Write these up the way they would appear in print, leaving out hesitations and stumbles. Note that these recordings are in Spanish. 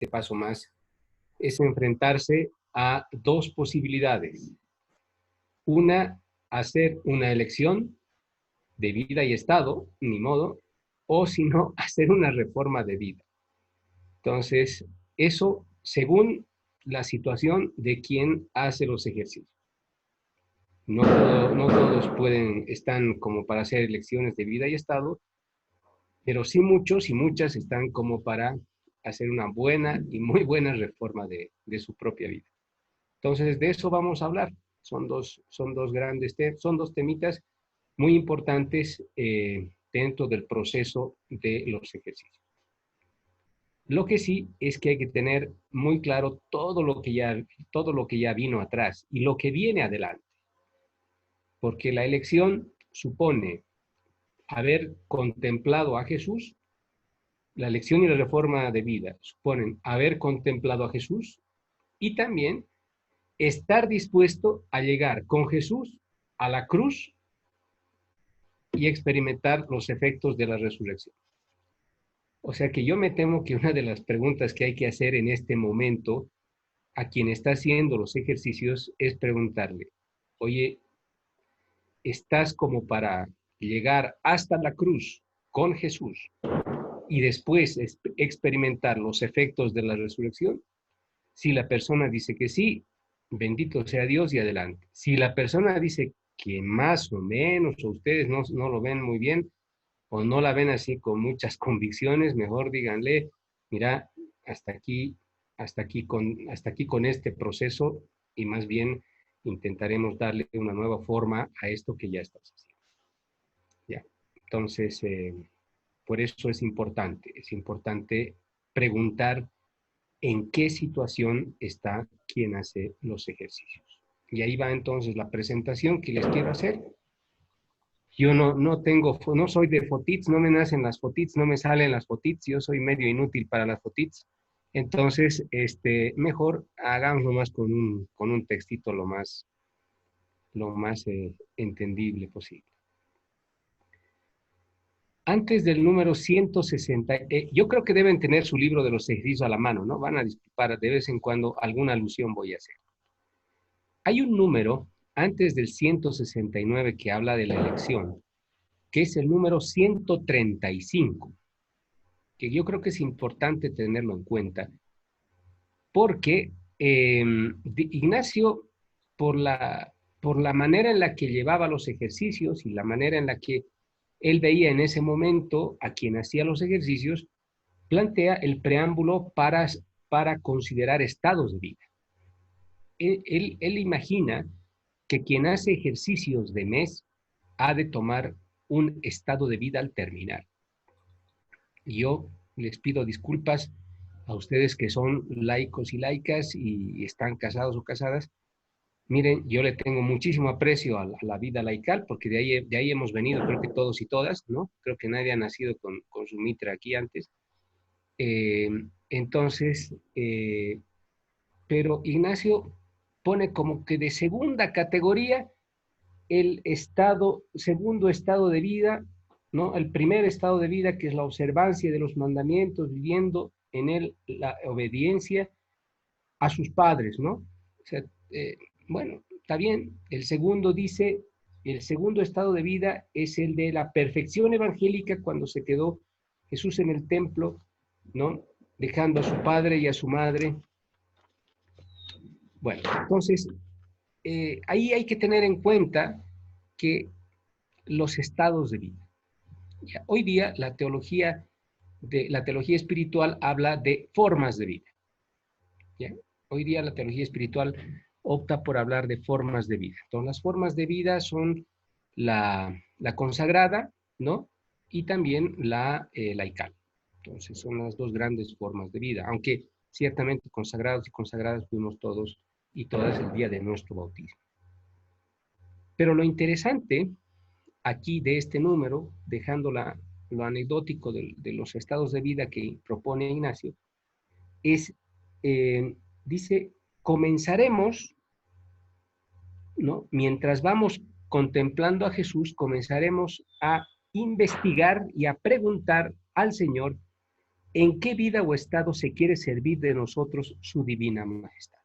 paso más, es enfrentarse a dos posibilidades. Una, hacer una elección de vida y estado, ni modo, o si no, hacer una reforma de vida. Entonces, eso según la situación de quien hace los ejercicios. No todos están como para hacer elecciones de vida y estado, pero sí muchos y muchas están como para hacer una buena y muy buena reforma de su propia vida. Entonces, de eso vamos a hablar. Son dos temitas muy importantes dentro del proceso de los ejercicios. Lo que sí es que hay que tener muy claro todo lo que ya vino atrás y lo que viene adelante. Porque la elección supone haber contemplado a Jesús, la elección y la reforma de vida suponen haber contemplado a Jesús y también estar dispuesto a llegar con Jesús a la cruz y experimentar los efectos de la resurrección. O sea que yo me temo que una de las preguntas que hay que hacer en este momento a quien está haciendo los ejercicios es preguntarle, oye, ¿estás como para llegar hasta la cruz con Jesús y después experimentar los efectos de la resurrección? Si la persona dice que sí, bendito sea Dios y adelante. Si la persona dice que más o menos, o ustedes no lo ven muy bien, o no la ven así con muchas convicciones, mejor díganle, mira, hasta aquí con este proceso, y más bien intentaremos darle una nueva forma a esto que ya estás haciendo. Ya. Entonces, por eso es importante preguntar en qué situación está quien hace los ejercicios. Y ahí va entonces la presentación que les quiero hacer. Yo no soy de fotits, no me nacen las fotits, no me salen las fotits, yo soy medio inútil para las fotits. Entonces, mejor hagámoslo más con un textito lo más entendible posible. Antes del número 160, yo creo que deben tener su libro de los ejercicios a la mano, ¿no? Van a disculpar, de vez en cuando alguna alusión voy a hacer. Hay un número antes del 169 que habla de la elección, que es el número 135, que yo creo que es importante tenerlo en cuenta, porque Ignacio, por la manera en la que llevaba los ejercicios y la manera en la que él veía en ese momento a quien hacía los ejercicios, plantea el preámbulo para considerar estados de vida. Él imagina que quien hace ejercicios de mes ha de tomar un estado de vida al terminar. Y yo les pido disculpas a ustedes que son laicos y laicas y están casados o casadas. Miren, yo le tengo muchísimo aprecio a la vida laical, porque de ahí hemos venido, creo que todos y todas, ¿no? Creo que nadie ha nacido con su mitra aquí antes. Entonces, pero Ignacio pone como que de segunda categoría el segundo estado de vida, ¿no? El primer estado de vida, que es la observancia de los mandamientos, viviendo en él la obediencia a sus padres, ¿no? O sea, bueno, está bien. El segundo estado de vida es el de la perfección evangélica cuando se quedó Jesús en el templo, ¿no? Dejando a su padre y a su madre. Bueno, entonces, ahí hay que tener en cuenta que los estados de vida. Ya, hoy día la teología espiritual habla de formas de vida. ¿Ya? Hoy día la teología espiritual opta por hablar de formas de vida. Entonces, las formas de vida son la consagrada, ¿no? Y también la laical. Entonces, son las dos grandes formas de vida, aunque ciertamente consagrados y consagradas fuimos todos y todas el día de nuestro bautismo. Pero lo interesante aquí de este número, dejando lo anecdótico de los estados de vida que propone Ignacio, es, dice, comenzaremos, ¿no? Mientras vamos contemplando a Jesús, comenzaremos a investigar y a preguntar al Señor ¿En qué vida o estado se quiere servir de nosotros su divina majestad?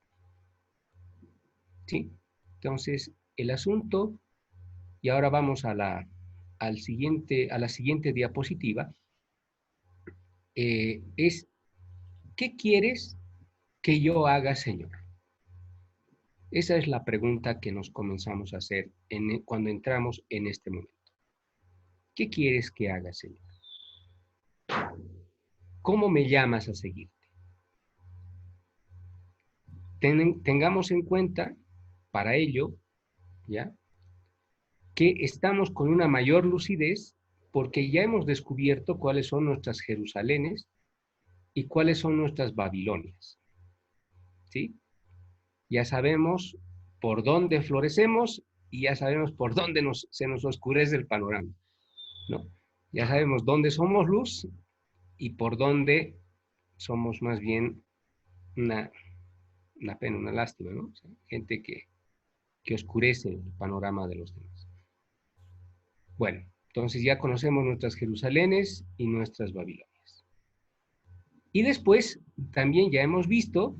¿Sí? Entonces, el asunto, y ahora vamos a la siguiente diapositiva, es, ¿qué quieres que yo haga, Señor? Esa es la pregunta que nos comenzamos a hacer cuando entramos en este momento. ¿Qué quieres que haga, Señor? ¿Cómo me llamas a seguirte? Tengamos en cuenta, para ello, ¿ya?, que estamos con una mayor lucidez porque ya hemos descubierto cuáles son nuestras Jerusalenes y cuáles son nuestras Babilonias, ¿sí? Ya sabemos por dónde florecemos y ya sabemos por dónde se nos oscurece el panorama, ¿no? Ya sabemos dónde somos luz y por dónde somos más bien una pena, una lástima, ¿no? O sea, gente que oscurece el panorama de los demás. Bueno, entonces ya conocemos nuestras Jerusalenes y nuestras Babilonias. Y después también ya hemos visto,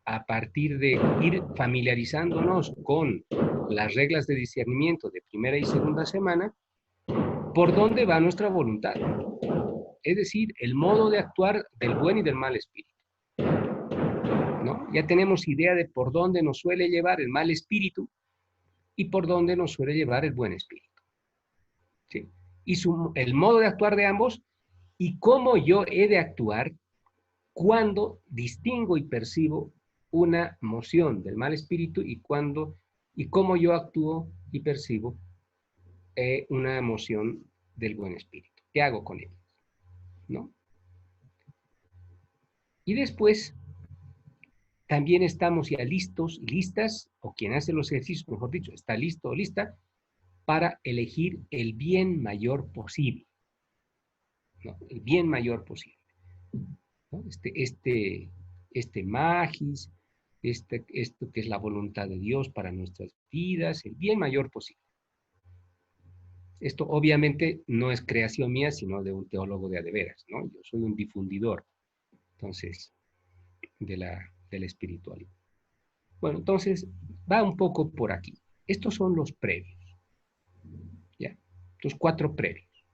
a partir de ir familiarizándonos con las reglas de discernimiento de primera y segunda semana, por dónde va nuestra voluntad. Es decir, el modo de actuar del buen y del mal espíritu, ¿no? Ya tenemos idea de por dónde nos suele llevar el mal espíritu y por dónde nos suele llevar el buen espíritu, ¿sí? Y el modo de actuar de ambos y cómo yo he de actuar cuando distingo y percibo una moción del mal espíritu y cómo yo actúo y percibo una emoción del buen espíritu. ¿Qué hago con ellos? ¿No? Y después también estamos ya listos y listas, o quien hace los ejercicios, mejor dicho, está listo o lista para elegir el bien mayor posible, ¿no? El bien mayor posible, ¿no? Este magis, esto que es la voluntad de Dios para nuestras vidas, el bien mayor posible. Esto obviamente no es creación mía, sino de un teólogo de adeveras, ¿no? Yo soy un difundidor, entonces, de la espiritualidad. Bueno, entonces, va un poco por aquí. Estos son los previos, ¿ya? Los 4 previos.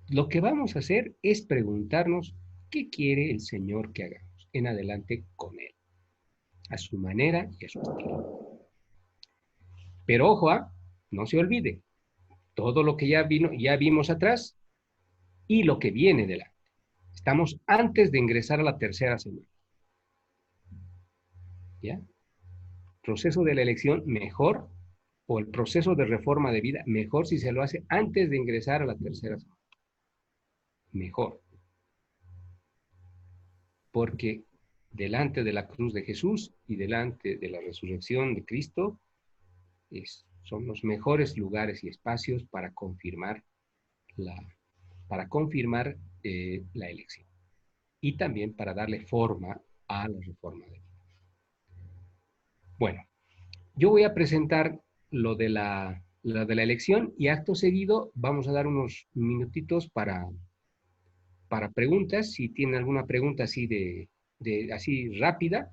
Lo que vamos a hacer es preguntarnos qué quiere el Señor que hagamos en adelante con Él, a su manera y a su estilo. Pero ojo, no se olvide, todo lo que ya vimos atrás y lo que viene delante. Estamos antes de ingresar a la tercera semana, ¿ya? Proceso de la elección mejor, o el proceso de reforma de vida mejor si se lo hace antes de ingresar a la tercera semana. Mejor. Porque delante de la cruz de Jesús y delante de la resurrección de Cristo son los mejores lugares y espacios para confirmar la, la elección y también para darle forma a la reforma de vida. Bueno, yo voy a presentar lo de la elección y acto seguido vamos a dar unos minutitos para preguntas, si tienen alguna pregunta así así rápida,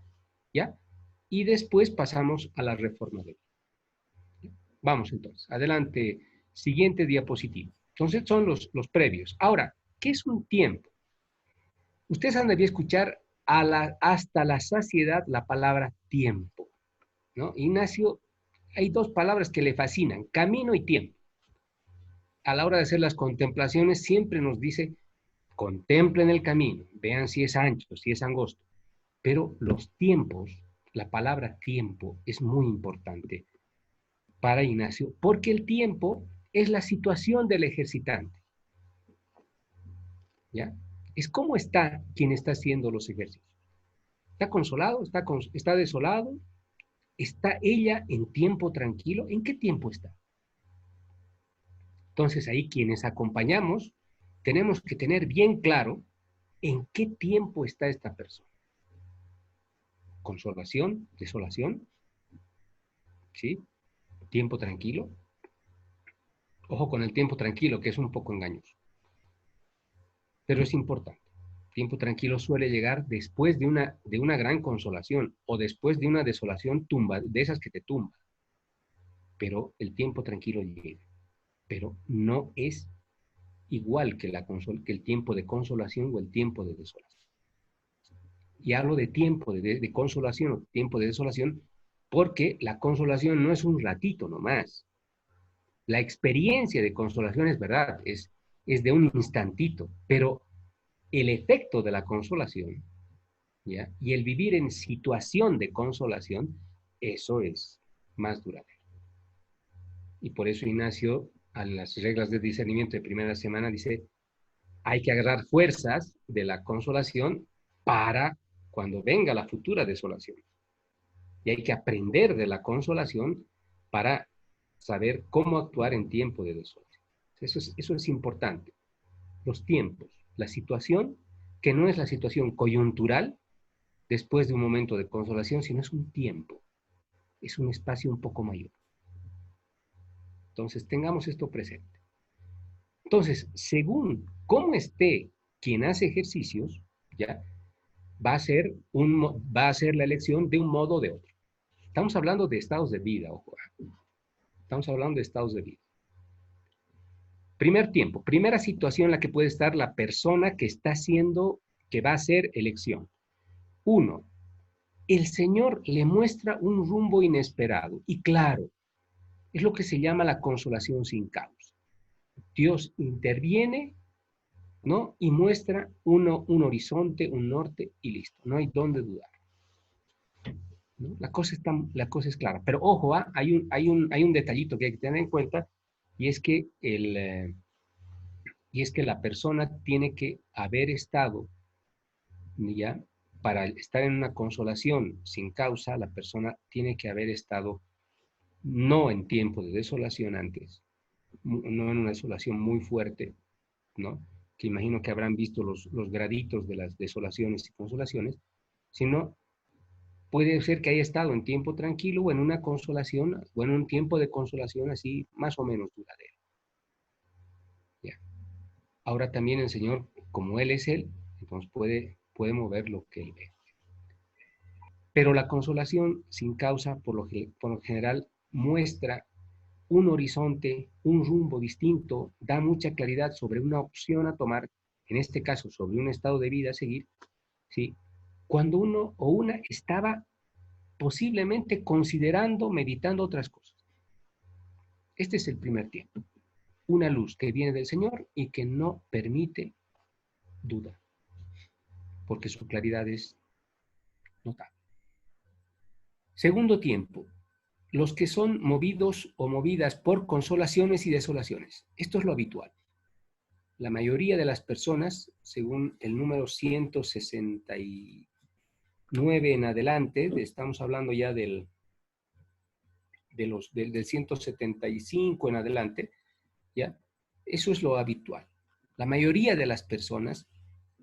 ¿ya? Y después pasamos a la reforma de vida. Vamos entonces, adelante, siguiente diapositiva. Entonces son los previos. Ahora, ¿qué es un tiempo? Ustedes han debido escuchar hasta la saciedad la palabra tiempo, ¿no? Ignacio, hay 2 palabras que le fascinan, camino y tiempo. A la hora de hacer las contemplaciones siempre nos dice, contemplen el camino, vean si es ancho, si es angosto. Pero los tiempos, la palabra tiempo es muy importante para Ignacio, porque el tiempo es la situación del ejercitante, ¿ya? Es cómo está quien está haciendo los ejercicios. ¿Está consolado? ¿Está desolado? ¿Está ella en tiempo tranquilo? ¿En qué tiempo está? Entonces ahí quienes acompañamos tenemos que tener bien claro en qué tiempo está esta persona. Consolación, desolación, ¿sí? Tiempo tranquilo. Ojo con el tiempo tranquilo, que es un poco engañoso. Pero es importante. tiempo tranquilo suele llegar después de una gran consolación o después de una desolación tumba, de esas que te tumban. Pero el tiempo tranquilo llega. Pero no es igual que, que el tiempo de consolación o el tiempo de desolación. Y hablo de tiempo de consolación o tiempo de desolación porque la consolación no es un ratito nomás. La experiencia de consolación es verdad, es de un instantito, pero el efecto de la consolación, ¿ya? Y el vivir en situación de consolación, eso es más duradero. Y por eso Ignacio, a las reglas de discernimiento de primera semana, dice, hay que agarrar fuerzas de la consolación para cuando venga la futura desolación. Y hay que aprender de la consolación para saber cómo actuar en tiempo de desolación. Eso es importante. Los tiempos, la situación, que no es la situación coyuntural después de un momento de consolación, sino es un tiempo, es un espacio un poco mayor. Entonces, tengamos esto presente. Entonces, según cómo esté quien hace ejercicios, ya va a ser la elección de un modo o de otro. Estamos hablando de estados de vida, ojo. Estamos hablando de estados de vida. Primer tiempo, primera situación en la que puede estar la persona que está haciendo, que va a hacer elección. Uno, el Señor le muestra un rumbo inesperado y claro, es lo que se llama la consolación sin causa. Dios interviene, ¿no? Y muestra un horizonte, un norte y listo. No hay dónde dudar, ¿no? La cosa es clara. Pero ojo, hay un detallito que hay que tener en cuenta y es que, y es que la persona tiene que haber estado, ¿ya? Para estar en una consolación sin causa, la persona tiene que haber estado no en tiempo de desolación antes, no en una desolación muy fuerte, ¿no? Que imagino que habrán visto los graditos de las desolaciones y consolaciones, sino puede ser que haya estado en tiempo tranquilo o en una consolación, o en un tiempo de consolación así más o menos duradero. ¿Ya? Ahora también el Señor, como Él es Él, entonces puede mover lo que Él ve. Pero la consolación sin causa, por lo general, muestra un horizonte, un rumbo distinto, da mucha claridad sobre una opción a tomar, en este caso sobre un estado de vida a seguir, ¿sí? Cuando uno o una estaba posiblemente considerando, meditando otras cosas. Este es el primer tiempo. Una luz que viene del Señor y que no permite duda, porque su claridad es notable. Segundo tiempo, los que son movidos o movidas por consolaciones y desolaciones. Esto es lo habitual. La mayoría de las personas, según el número 169 en adelante, estamos hablando ya del 175 en adelante, ¿ya? Eso es lo habitual. La mayoría de las personas,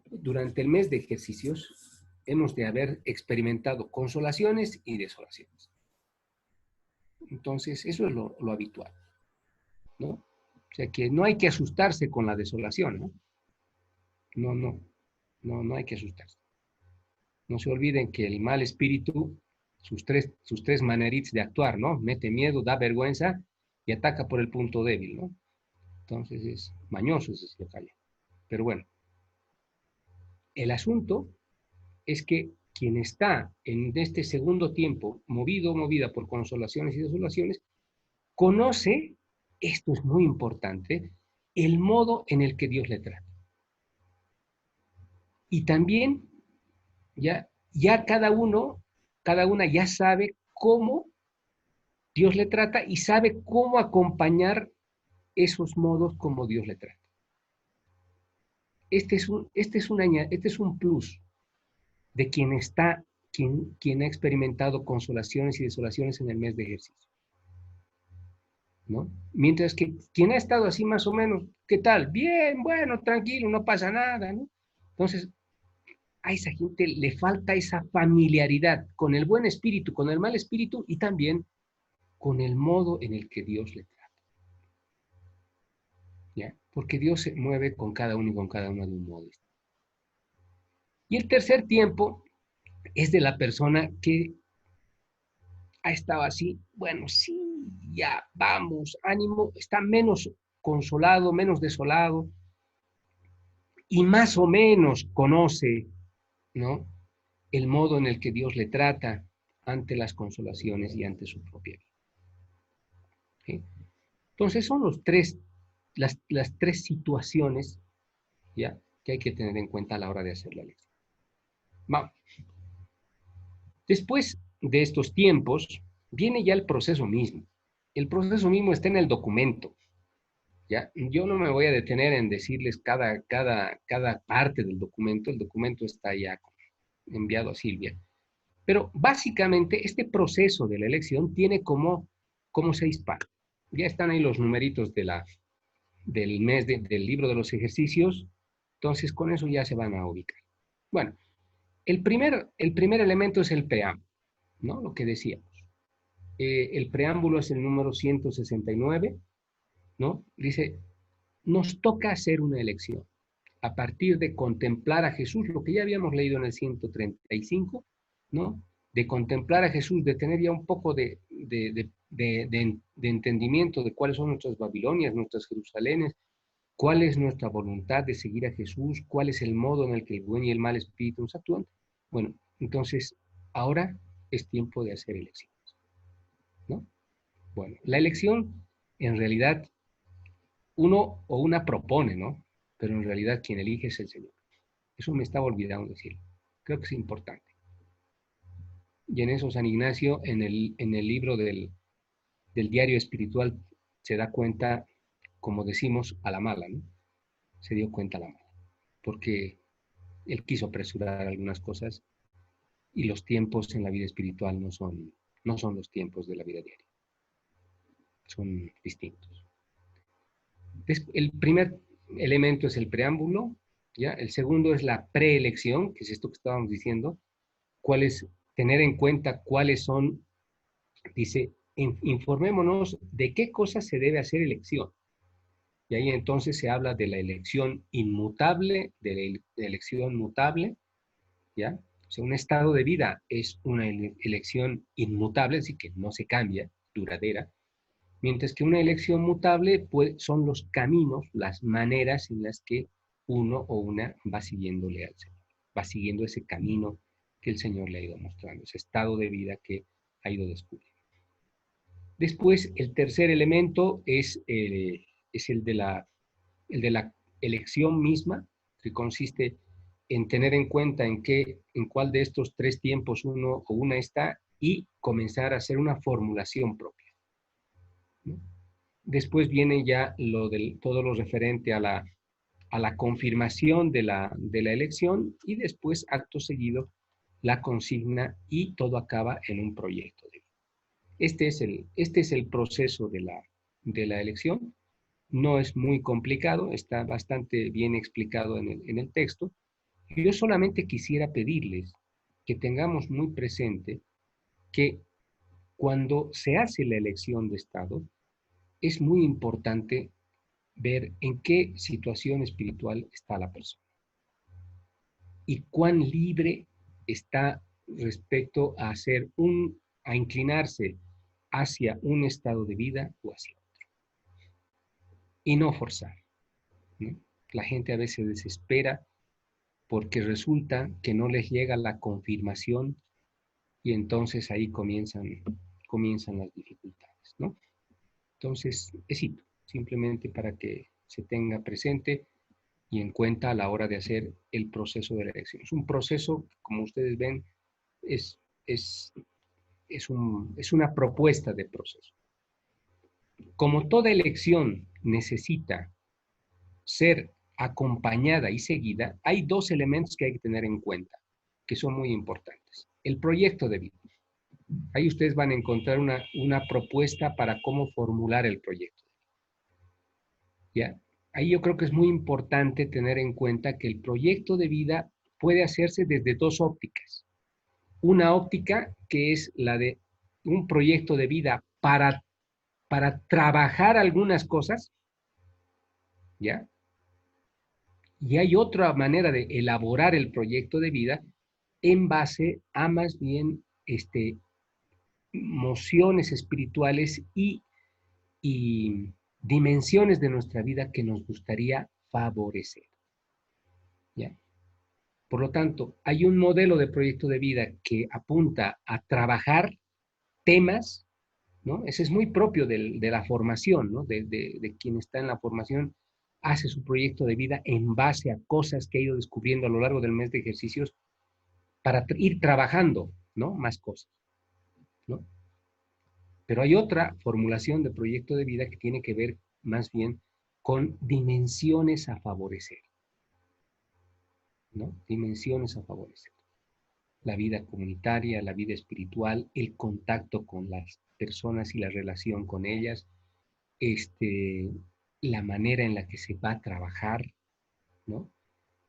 durante el mes de ejercicios, hemos de haber experimentado consolaciones y desolaciones. Entonces, eso es lo habitual, ¿no? O sea que no hay que asustarse con la desolación, ¿no? No hay que asustarse. No se olviden que el mal espíritu, sus tres maneritas de actuar, ¿no? Mete miedo, da vergüenza y ataca por el punto débil, ¿no? Entonces es mañoso ese local. Pero bueno, el asunto es que quien está en este segundo tiempo, movido o movida por consolaciones y desolaciones, conoce, esto es muy importante, el modo en el que Dios le trata. Y también ya cada una ya sabe cómo Dios le trata y sabe cómo acompañar esos modos como Dios le trata. Este es un plus de quien ha experimentado consolaciones y desolaciones en el mes de ejercicio, ¿no? Mientras que quien ha estado así más o menos, ¿qué tal? Bien, bueno, tranquilo, no pasa nada, ¿no? Entonces, a esa gente le falta esa familiaridad con el buen espíritu, con el mal espíritu y también con el modo en el que Dios le trata. ¿Ya? Porque Dios se mueve con cada uno y con cada una de un modo. Y el tercer tiempo es de la persona que ha estado así, bueno, sí, ya, vamos, ánimo, está menos consolado, menos desolado, y más o menos conoce, ¿no?, el modo en el que Dios le trata ante las consolaciones y ante su propia vida. ¿Sí? Entonces son las tres situaciones, ¿ya?, que hay que tener en cuenta a la hora de hacer la lección. Vamos. Después de estos tiempos, viene ya el proceso mismo. El proceso mismo está en el documento. ¿Ya? Yo no me voy a detener en decirles cada parte del documento. El documento está ya enviado a Silvia. Pero básicamente este proceso de la elección tiene como 6 partes. Ya están ahí los numeritos del mes del libro de los ejercicios. Entonces con eso ya se van a ubicar. Bueno, el primer elemento es el preámbulo, ¿no? Lo que decíamos. El preámbulo es el número 169, ¿no? Dice, nos toca hacer una elección a partir de contemplar a Jesús, lo que ya habíamos leído en el 135, ¿no? De contemplar a Jesús, de tener ya un poco de entendimiento de cuáles son nuestras Babilonias, nuestras Jerusalenes, cuál es nuestra voluntad de seguir a Jesús, cuál es el modo en el que el buen y el mal espíritu nos actúan. Bueno, entonces, ahora es tiempo de hacer elecciones, ¿no? Bueno, la elección, en realidad, uno o una propone, ¿no? Pero en realidad quien elige es el Señor. Eso me estaba olvidando decir. Creo que es importante. Y en eso San Ignacio, en el libro del diario espiritual, se da cuenta, como decimos, a la mala, ¿no? Se dio cuenta a la mala. Porque él quiso apresurar algunas cosas y los tiempos en la vida espiritual no son los tiempos de la vida diaria. Son distintos. El primer elemento es el preámbulo, ¿ya? El segundo es la preelección, que es esto que estábamos diciendo, tener en cuenta cuáles son, dice, informémonos de qué cosas se debe hacer elección. Y ahí entonces se habla de la elección inmutable, de la elección mutable, ¿ya? O sea, un estado de vida es una elección inmutable, así que no se cambia, duradera, mientras que una elección mutable son los caminos, las maneras en las que uno o una va siguiéndole al Señor, va siguiendo ese camino que el Señor le ha ido mostrando, ese estado de vida que ha ido descubriendo. Después, el tercer elemento es el de la elección misma, que consiste en tener en cuenta en cuál de estos tres tiempos uno o una está y comenzar a hacer una formulación propia, ¿no? Después viene ya todo lo referente a la confirmación de la elección y después, acto seguido, la consigna y todo acaba en un proyecto de vida. Este es el proceso de la elección. No es muy complicado, está bastante bien explicado en el texto. Yo solamente quisiera pedirles que tengamos muy presente que cuando se hace la elección de Estado, es muy importante ver en qué situación espiritual está la persona y cuán libre está respecto a inclinarse hacia un estado de vida o hacia otro. Y no forzar, ¿no? La gente a veces desespera porque resulta que no les llega la confirmación y entonces ahí comienzan las dificultades, ¿no? Entonces, simplemente para que se tenga presente y en cuenta a la hora de hacer el proceso de la elección. Es un proceso, como ustedes ven, es, es, es una propuesta de proceso. Como toda elección necesita ser acompañada y seguida, hay dos elementos que hay que tener en cuenta, que son muy importantes. El proyecto de vida. Ahí ustedes van a encontrar una propuesta para cómo formular el proyecto. ¿Ya? Ahí yo creo que es muy importante tener en cuenta que el proyecto de vida puede hacerse desde dos ópticas. Una óptica que es la de un proyecto de vida para trabajar algunas cosas, ¿ya? Y hay otra manera de elaborar el proyecto de vida en base a más bien mociones espirituales y dimensiones de nuestra vida que nos gustaría favorecer. ¿Ya? Por lo tanto, hay un modelo de proyecto de vida que apunta a trabajar temas, ¿no? Ese es muy propio de la formación, ¿no? De quien está en la formación, hace su proyecto de vida en base a cosas que ha ido descubriendo a lo largo del mes de ejercicios para ir trabajando, ¿no? Más cosas, ¿no? Pero hay otra formulación de proyecto de vida que tiene que ver más bien con dimensiones a favorecer, ¿no? Dimensiones a favorecer. La vida comunitaria, la vida espiritual, el contacto con las personas y la relación con ellas, este, la manera en la que se va a trabajar, ¿no?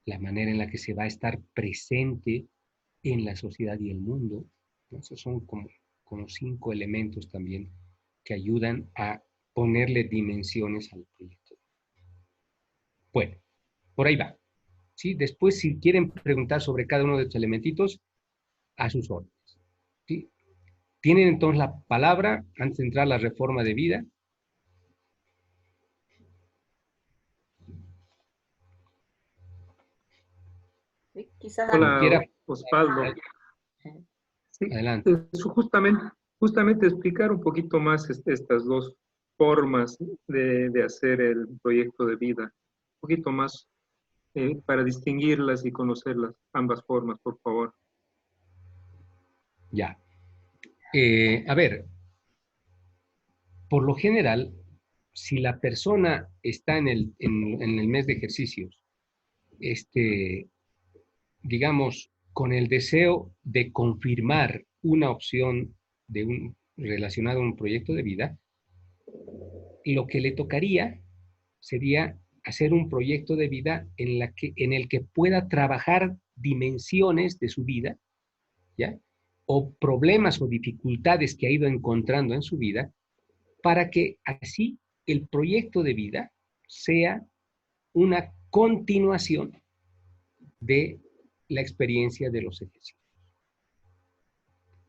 La manera en la que se va a estar presente en la sociedad y el mundo, ¿no? Esos son como 5 elementos también que ayudan a ponerle dimensiones al proyecto. Bueno, por ahí va. ¿Sí? Después, si quieren preguntar sobre cada uno de estos elementitos, a sus órdenes. ¿Sí? Tienen entonces la palabra antes de entrar a la reforma de vida. Sí, quizás Quien quiera, Hola, Osvaldo. Sí, adelante. eso justamente explicar un poquito más estas dos formas de hacer el proyecto de vida, un poquito más para distinguirlas y conocerlas, ambas formas, por favor. Ya. A ver, por lo general, si la persona está en el mes de ejercicios, digamos, con el deseo de confirmar una opción relacionada a un proyecto de vida, lo que le tocaría sería hacer un proyecto de vida en el que pueda trabajar dimensiones de su vida, ¿ya? O problemas o dificultades que ha ido encontrando en su vida, para que así el proyecto de vida sea una continuación de la experiencia de los ejercicios.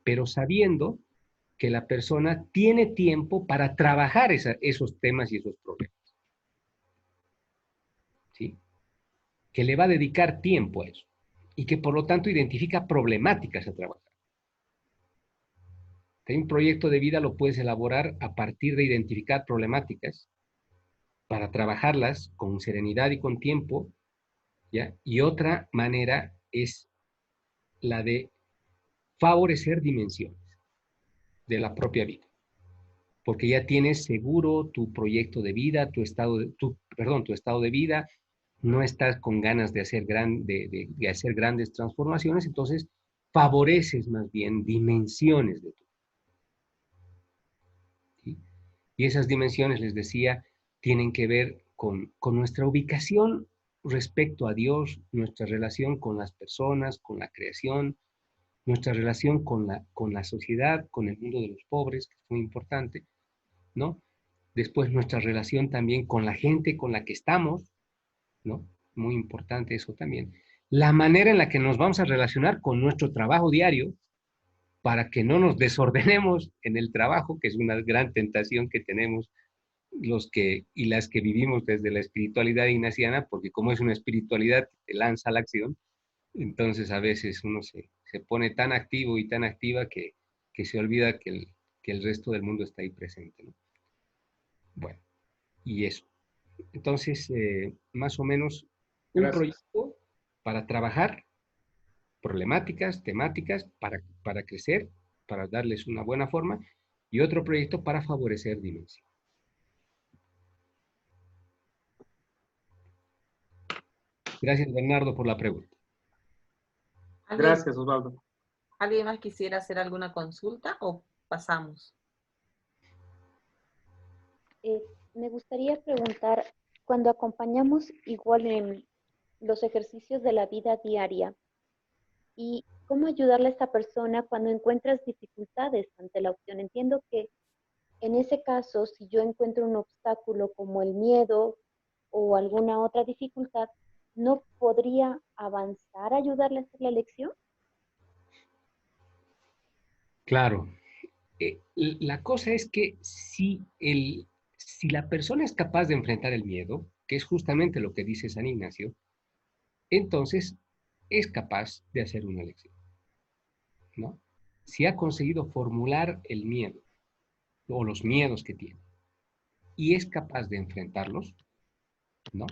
Pero sabiendo que la persona tiene tiempo para trabajar esos temas y esos problemas. ¿Sí? Que le va a dedicar tiempo a eso y que por lo tanto identifica problemáticas a trabajar. Un proyecto de vida lo puedes elaborar a partir de identificar problemáticas para trabajarlas con serenidad y con tiempo, ¿ya? Y otra manera es la de favorecer dimensiones de la propia vida, porque ya tienes seguro tu proyecto de vida, tu estado de vida, no estás con ganas de hacer grandes transformaciones, entonces favoreces más bien dimensiones de tu vida. ¿Sí? Y esas dimensiones, les decía, tienen que ver con nuestra ubicación respecto a Dios, nuestra relación con las personas, con la creación, nuestra relación con la sociedad, con el mundo de los pobres, que es muy importante, ¿no? Después nuestra relación también con la gente con la que estamos, ¿no? Muy importante eso también. La manera en la que nos vamos a relacionar con nuestro trabajo diario para que no nos desordenemos en el trabajo, que es una gran tentación que tenemos los que y las que vivimos desde la espiritualidad ignaciana, porque como es una espiritualidad que te lanza a la acción, entonces a veces uno se pone tan activo y tan activa que se olvida que el resto del mundo está ahí presente, ¿no? Bueno, y eso. Entonces, más o menos un Gracias. proyecto para trabajar problemáticas, temáticas, para crecer, para darles una buena forma, y otro proyecto para favorecer dimensión. Gracias, Bernardo, por la pregunta. Gracias, Osvaldo. ¿Alguien más quisiera hacer alguna consulta o pasamos? Me gustaría preguntar, cuando acompañamos igual en los ejercicios de la vida diaria, ¿y cómo ayudarle a esta persona cuando encuentras dificultades ante la opción? Entiendo que en ese caso, si yo encuentro un obstáculo como el miedo o alguna otra dificultad, ¿no podría avanzar a ayudarle a hacer la elección? Claro. La cosa es que si la persona es capaz de enfrentar el miedo, que es justamente lo que dice San Ignacio, entonces es capaz de hacer una elección, ¿no? Si ha conseguido formular el miedo o los miedos que tiene y es capaz de enfrentarlos, ¿no?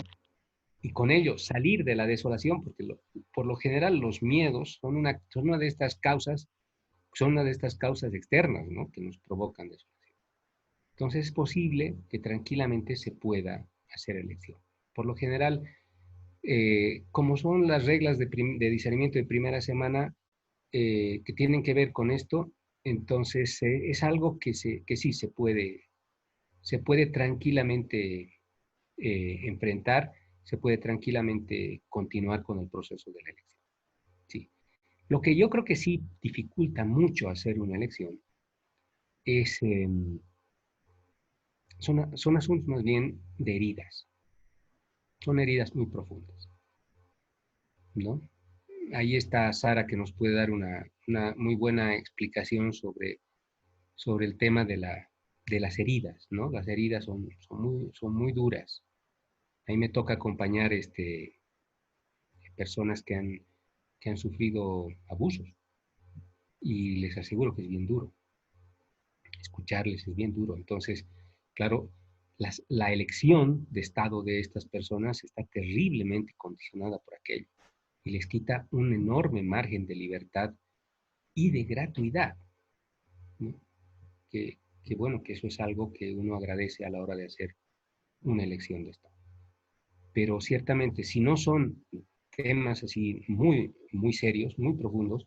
Y con ello salir de la desolación, porque por lo general los miedos son una de estas causas, son una de estas causas externas, ¿no? Que nos provocan desolación. Entonces es posible que tranquilamente se pueda hacer elección. Por lo general, como son las reglas de discernimiento de primera semana que tienen que ver con esto, entonces es algo que sí se puede tranquilamente enfrentar, se puede tranquilamente continuar con el proceso de la elección. Sí. Lo que yo creo que sí dificulta mucho hacer una elección es, son asuntos más bien de heridas. Son heridas muy profundas, ¿no? Ahí está Sara que nos puede dar una muy buena explicación sobre el tema de las heridas, ¿no? Las heridas son muy duras. Ahí me toca acompañar personas que han sufrido abusos y les aseguro que es bien duro. Escucharles es bien duro. Entonces, claro, la elección de estado de estas personas está terriblemente condicionada por aquello y les quita un enorme margen de libertad y de gratuidad, ¿no? Bueno, que eso es algo que uno agradece a la hora de hacer una elección de estado. Pero ciertamente, si no son temas así muy serios, muy profundos,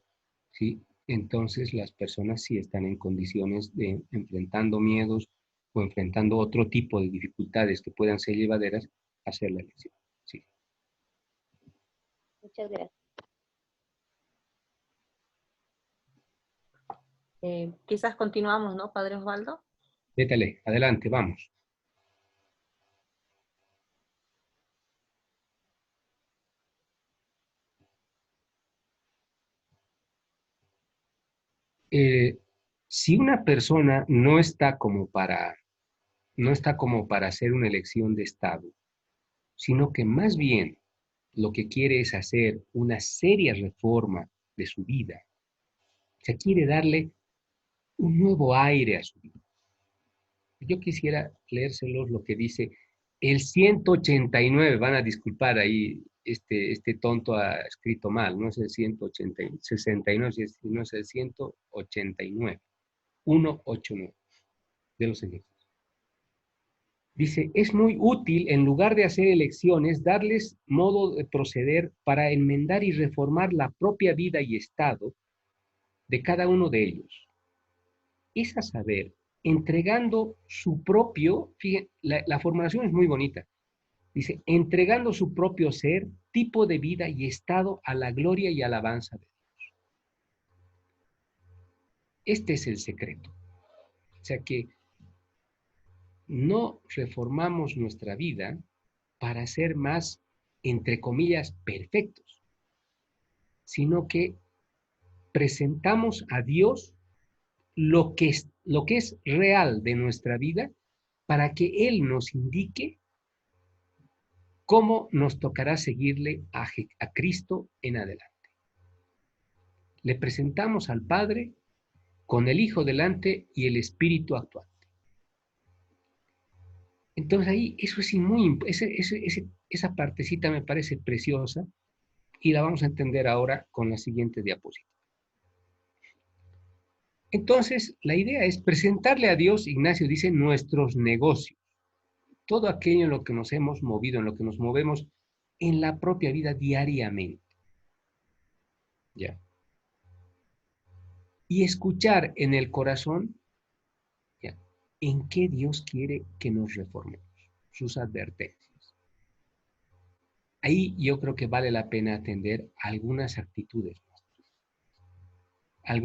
¿sí? Entonces las personas sí están en condiciones de, enfrentando miedos o enfrentando otro tipo de dificultades que puedan ser llevaderas, hacer la elección. Sí. Muchas gracias. Quizás continuamos, ¿no, Padre Osvaldo? Vétale, adelante, vamos. Si una persona no está como para hacer una elección de estado, sino que más bien lo que quiere es hacer una seria reforma de su vida, o sea, quiere darle un nuevo aire a su vida. Yo quisiera leérselos lo que dice el 189, van a disculpar ahí, este tonto ha escrito mal, no es el 180, 69, sino es el 189, 189 de los ejemplos. Dice, es muy útil, en lugar de hacer elecciones, darles modo de proceder para enmendar y reformar la propia vida y estado de cada uno de ellos. Es a saber, entregando su propio, fíjense, la formulación es muy bonita, dice, entregando su propio ser, tipo de vida y estado a la gloria y alabanza de Dios. Este es el secreto. O sea que no reformamos nuestra vida para ser más, entre comillas, perfectos, sino que presentamos a Dios lo que es real de nuestra vida para que Él nos indique cómo nos tocará seguirle a Cristo en adelante. Le presentamos al Padre con el Hijo delante y el Espíritu actuante. Entonces ahí, eso es muy, esa partecita me parece preciosa y la vamos a entender ahora con la siguiente diapositiva. Entonces, la idea es presentarle a Dios, Ignacio dice, nuestros negocios, todo aquello en lo que nos hemos movido, en lo que nos movemos en la propia vida diariamente. ¿Ya? Y escuchar en el corazón, ¿ya?, en qué Dios quiere que nos reformemos, sus advertencias. Ahí yo creo que vale la pena atender algunas actitudes nuestras,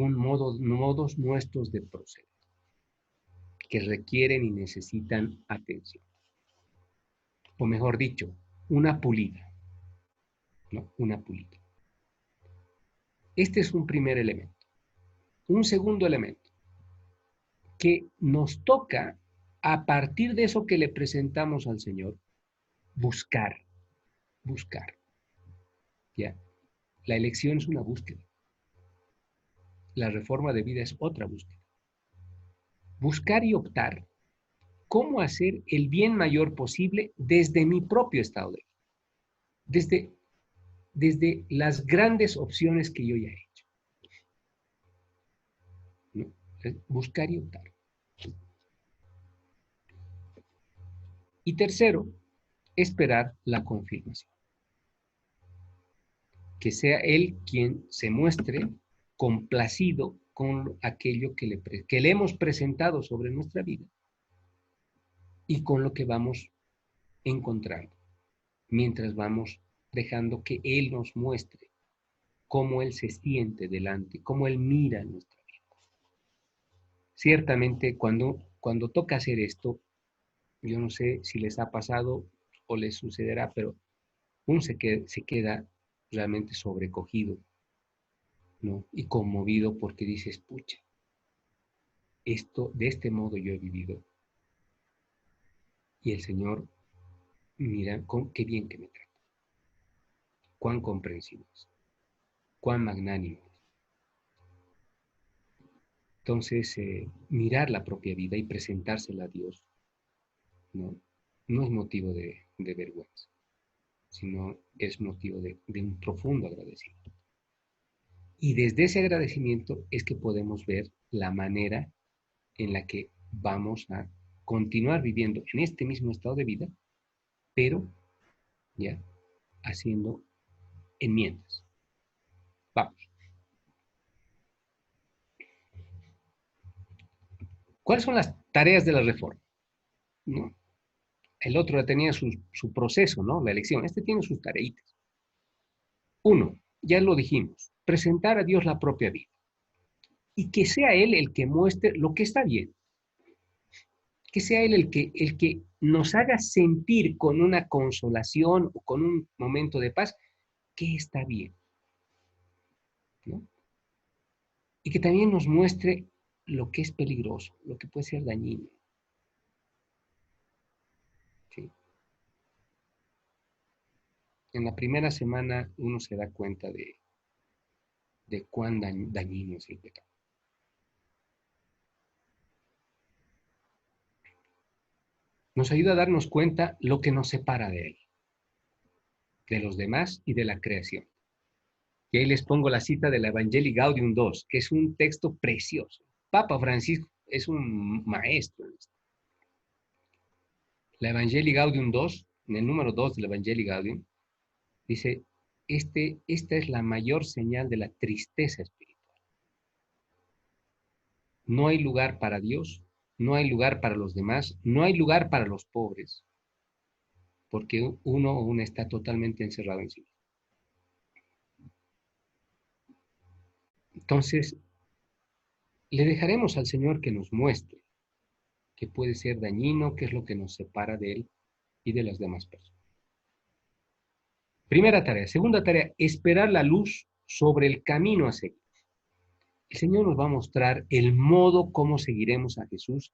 modos nuestros de proceder, que requieren y necesitan atención. O mejor dicho, una pulida. ¿no? Una pulida. Este es un primer elemento. Un segundo elemento, que nos toca, a partir de eso que le presentamos al Señor, buscar. ¿Ya? La elección es una búsqueda. La reforma de vida es otra búsqueda. Buscar y optar cómo hacer el bien mayor posible desde mi propio estado de vida, desde las grandes opciones que yo ya he hecho. ¿No? Buscar y optar. Y tercero, esperar la confirmación. Que sea Él quien se muestre complacido con aquello que le hemos presentado sobre nuestra vida y con lo que vamos encontrando, mientras vamos dejando que Él nos muestre cómo Él se siente delante, cómo Él mira nuestra vida. Ciertamente, cuando toca hacer esto, yo no sé si les ha pasado o les sucederá, pero uno se queda realmente sobrecogido, ¿no? Y conmovido porque dices, pucha, de este modo yo he vivido. Y el Señor, mira, qué bien que me trata. Cuán comprensivo es, cuán magnánimo es. Entonces, mirar la propia vida y presentársela a Dios, no es motivo de vergüenza, sino es motivo de un profundo agradecimiento. Y desde ese agradecimiento es que podemos ver la manera en la que vamos a continuar viviendo en este mismo estado de vida, pero ya haciendo enmiendas. Vamos. ¿Cuáles son las tareas de la reforma? ¿No? El otro ya tenía su proceso, ¿no? La elección. Este tiene sus tareitas. Uno, ya lo dijimos, presentar a Dios la propia vida. Y que sea Él el que muestre lo que está bien. Que sea Él el que nos haga sentir con una consolación o con un momento de paz que está bien, ¿no? Y que también nos muestre lo que es peligroso, lo que puede ser dañino. ¿Sí? En la primera semana uno se da cuenta de cuán dañino es el pecado. Nos ayuda a darnos cuenta lo que nos separa de Él, de los demás y de la creación. Y ahí les pongo la cita de la Evangelii Gaudium II, que es un texto precioso. Papa Francisco es un maestro en esto. La Evangelii Gaudium II, en el número 2 de la Evangelii Gaudium, dice, esta es la mayor señal de la tristeza espiritual. No hay lugar para Dios, no hay lugar para los demás, no hay lugar para los pobres, porque uno o una está totalmente encerrado en sí mismo. Entonces, le dejaremos al Señor que nos muestre qué puede ser dañino, qué es lo que nos separa de Él y de las demás personas. Primera tarea. Segunda tarea, esperar la luz sobre el camino a seguir. El Señor nos va a mostrar el modo cómo seguiremos a Jesús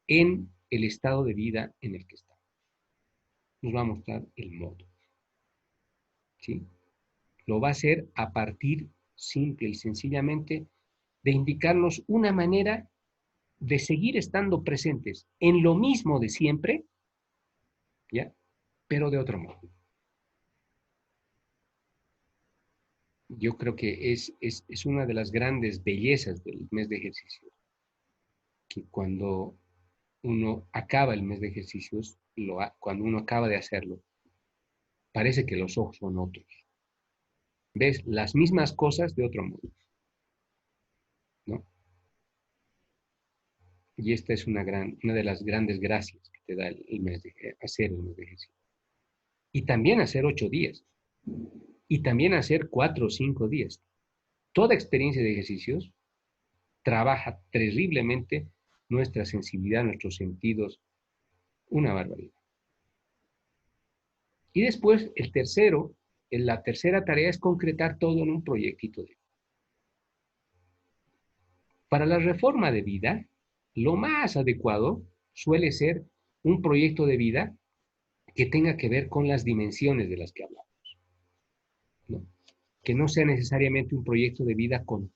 en el estado de vida en el que estamos. Nos va a mostrar el modo. ¿Sí? Lo va a hacer a partir, simple y sencillamente, de indicarnos una manera de seguir estando presentes en lo mismo de siempre, ¿ya? Pero de otro modo. Yo creo que es una de las grandes bellezas del mes de ejercicios, que cuando uno acaba el mes de ejercicios, cuando uno acaba de hacerlo, parece que los ojos son otros. Ves las mismas cosas de otro modo, ¿no? Y esta es una de las grandes gracias que te da hacer el mes de ejercicio. Y también hacer 8 días. Y también hacer 4 o 5 días. Toda experiencia de ejercicios trabaja terriblemente nuestra sensibilidad, nuestros sentidos. Una barbaridad. Y después, el tercero la tercera tarea es concretar todo en un proyectito de vida. Para la reforma de vida, lo más adecuado suele ser un proyecto de vida que tenga que ver con las dimensiones de las que hablamos, ¿no? Que no sea necesariamente un proyecto de vida con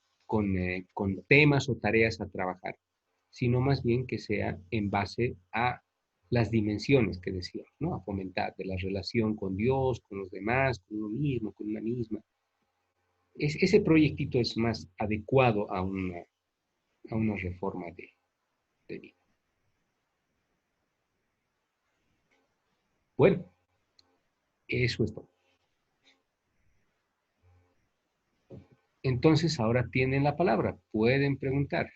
temas o tareas a trabajar, sino más bien que sea en base a las dimensiones que decíamos, ¿no? A fomentar de la relación con Dios, con los demás, con uno mismo, con una misma. Ese proyectito es más adecuado a una reforma de vida. Bueno, eso es todo. Entonces ahora tienen la palabra, pueden preguntar.